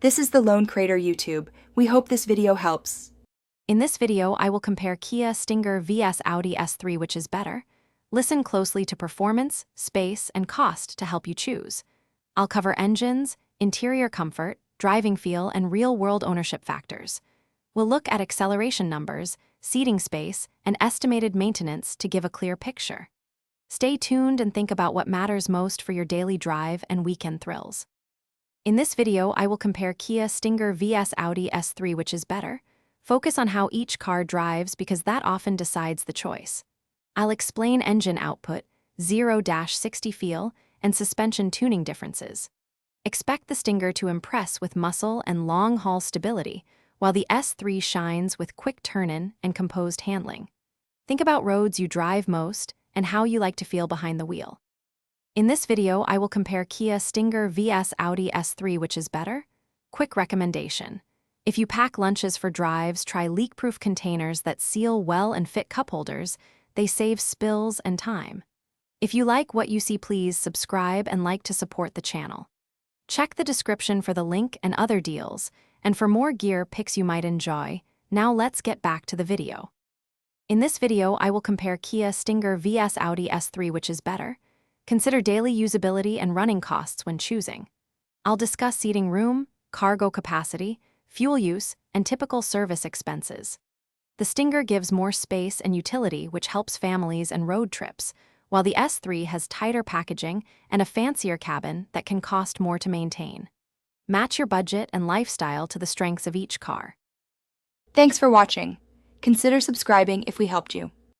This is the Lone Crater YouTube. We hope this video helps. In this video, I will compare Kia Stinger vs Audi S3, which is better. Listen closely to performance, space, and cost to help you choose. I'll cover engines, interior comfort, driving feel, and real-world ownership factors. We'll look at acceleration numbers, seating space, and estimated maintenance to give a clear picture. Stay tuned and think about what matters most for your daily drive and weekend thrills. In this video, I will compare Kia Stinger vs Audi S3, which is better. Focus on how each car drives because that often decides the choice. I'll explain engine output, 0-60 feel, and suspension tuning differences. Expect the Stinger to impress with muscle and long-haul stability, while the S3 shines with quick turn-in and composed handling. Think about roads you drive most and how you like to feel behind the wheel. In this video, I will compare Kia Stinger vs Audi S3, which is better. Quick recommendation. If you pack lunches for drives, try leak-proof containers that seal well and fit cup holders. They save spills and time. If you like what you see, please subscribe and like to support the channel. Check the description for the link and other deals, and for more gear picks you might enjoy. Now let's get back to the video. In this video, I will compare Kia Stinger vs Audi S3, which is better. Consider daily usability and running costs when choosing. I'll discuss seating room, cargo capacity, fuel use, and typical service expenses. The Stinger gives more space and utility, which helps families and road trips, while the S3 has tighter packaging and a fancier cabin that can cost more to maintain. Match your budget and lifestyle to the strengths of each car. Thanks for watching. Consider subscribing if we helped you.